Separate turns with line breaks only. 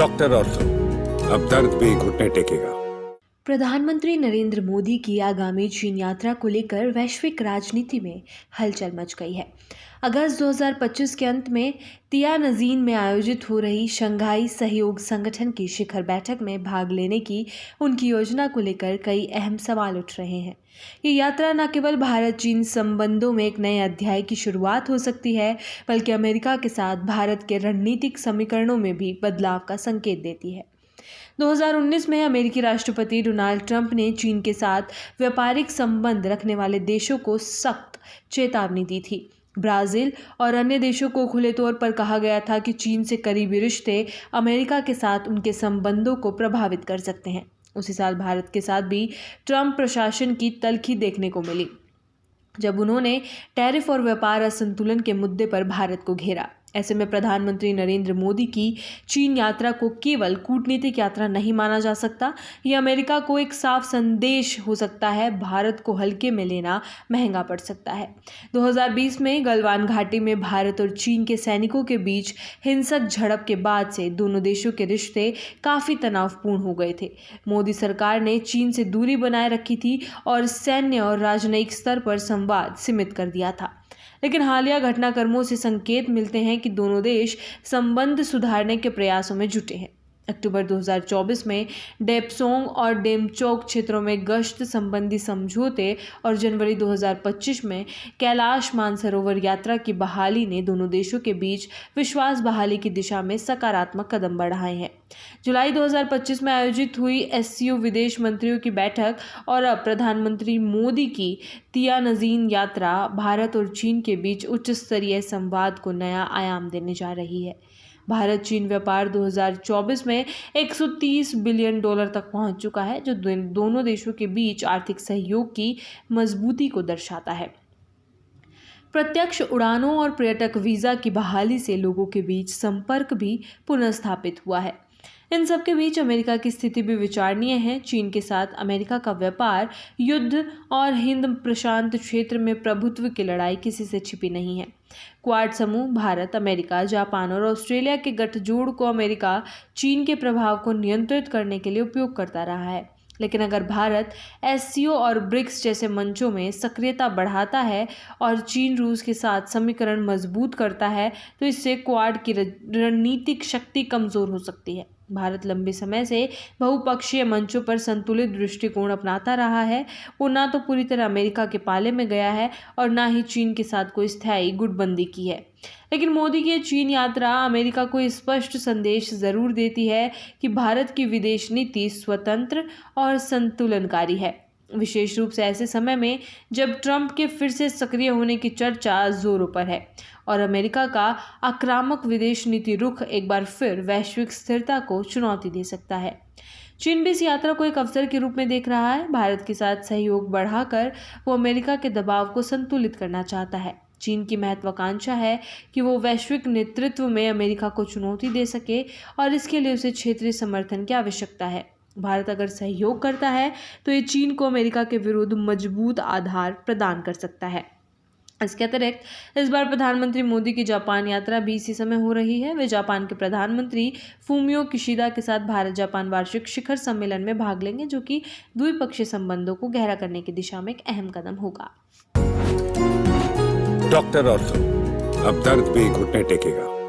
Doctor ortho, अब दर्द भी घुटने टेकेगा।
प्रधानमंत्री नरेंद्र मोदी की आगामी चीन यात्रा को लेकर वैश्विक राजनीति में हलचल मच गई है। अगस्त 2025 के अंत में तियानजिन में आयोजित हो रही शंघाई सहयोग संगठन की शिखर बैठक में भाग लेने की उनकी योजना को लेकर कई अहम सवाल उठ रहे हैं। ये यात्रा न केवल भारत चीन संबंधों में एक नए अध्याय की शुरुआत हो सकती है, बल्कि अमेरिका के साथ भारत के रणनीतिक समीकरणों में भी बदलाव का संकेत देती है। 2019 में अमेरिकी राष्ट्रपति डोनाल्ड ट्रंप ने चीन के साथ व्यापारिक संबंध रखने वाले देशों को सख्त चेतावनी दी थी। ब्राजील और अन्य देशों को खुले तौर पर कहा गया था कि चीन से करीबी रिश्ते अमेरिका के साथ उनके संबंधों को प्रभावित कर सकते हैं। उसी साल भारत के साथ भी ट्रंप प्रशासन की तल्खी देखने को मिली, जब उन्होंने टैरिफ और व्यापार असंतुलन के मुद्दे पर भारत को घेरा। ऐसे में प्रधानमंत्री नरेंद्र मोदी की चीन यात्रा को केवल कूटनीतिक यात्रा नहीं माना जा सकता। यह अमेरिका को एक साफ संदेश हो सकता है, भारत को हल्के में लेना महंगा पड़ सकता है। 2020 में गलवान घाटी में भारत और चीन के सैनिकों के बीच हिंसक झड़प के बाद से दोनों देशों के रिश्ते काफ़ी तनावपूर्ण हो गए थे। मोदी सरकार ने चीन से दूरी बनाए रखी थी और सैन्य और राजनयिक स्तर पर संवाद सीमित कर दिया था। लेकिन हालिया घटनाक्रमों से संकेत मिलते हैं कि दोनों देश संबंध सुधारने के प्रयासों में जुटे हैं। अक्टूबर 2024 में डेपसोंग और डेमचोक क्षेत्रों में गश्त संबंधी समझौते और जनवरी 2025 में कैलाश मानसरोवर यात्रा की बहाली ने दोनों देशों के बीच विश्वास बहाली की दिशा में सकारात्मक कदम बढ़ाए हैं। जुलाई 2025 में आयोजित हुई एससीओ विदेश मंत्रियों की बैठक और अब प्रधानमंत्री मोदी की तियानजिन यात्रा भारत और चीन के बीच उच्च स्तरीय संवाद को नया आयाम देने जा रही है। भारत चीन व्यापार 2024 में $130 बिलियन तक पहुंच चुका है, जो दोनों देशों के बीच आर्थिक सहयोग की मजबूती को दर्शाता है। प्रत्यक्ष उड़ानों और पर्यटक वीज़ा की बहाली से लोगों के बीच संपर्क भी पुनर्स्थापित हुआ है। इन सब के बीच अमेरिका की स्थिति भी विचारणीय है। चीन के साथ अमेरिका का व्यापार, युद्ध और हिंद प्रशांत क्षेत्र में प्रभुत्व की लड़ाई किसी से छिपी नहीं है। क्वाड समूह भारत, अमेरिका, जापान और ऑस्ट्रेलिया के गठजोड़ को अमेरिका चीन के प्रभाव को नियंत्रित करने के लिए उपयोग करता रहा है। लेकिन अगर भारत एससीओ और ब्रिक्स जैसे मंचों में सक्रियता बढ़ाता है और चीन रूस के साथ समीकरण मजबूत करता है, तो इससे क्वाड की रणनीतिक शक्ति कमजोर हो सकती है। भारत लंबे समय से बहुपक्षीय मंचों पर संतुलित दृष्टिकोण अपनाता रहा है। वो ना तो पूरी तरह अमेरिका के पाले में गया है और ना ही चीन के साथ कोई स्थायी गुटबंदी की है। लेकिन मोदी की चीन यात्रा अमेरिका को स्पष्ट संदेश जरूर देती है कि भारत की विदेश नीति स्वतंत्र और संतुलनकारी है, विशेष रूप से ऐसे समय में जब ट्रंप के फिर से सक्रिय होने की चर्चा जोरों पर है और अमेरिका का आक्रामक विदेश नीति रुख एक बार फिर वैश्विक स्थिरता को चुनौती दे सकता है। चीन भी इस यात्रा को एक अवसर के रूप में देख रहा है। भारत के साथ सहयोग बढ़ाकर वो अमेरिका के दबाव को संतुलित करना चाहता है। चीन की महत्वाकांक्षा है कि वो वैश्विक नेतृत्व में अमेरिका को चुनौती दे सके और इसके लिए उसे क्षेत्रीय समर्थन की आवश्यकता है। भारत अगर सहयोग करता है तो ये चीन को अमेरिका के विरुद्ध मजबूत आधार प्रदान कर सकता है। इसके अतिरिक्त इस बार प्रधानमंत्री मोदी की जापान यात्रा भी इसी समय हो रही है। वे जापान के प्रधानमंत्री फूमियो किशिदा के साथ भारत जापान वार्षिक शिखर सम्मेलन में भाग लेंगे, जो कि द्विपक्षीय संबंधों को गहरा करने की दिशा में एक अहम कदम होगा।
डॉक्टर ऑर्थो, अब दर्द भी घुटने टेकेगा।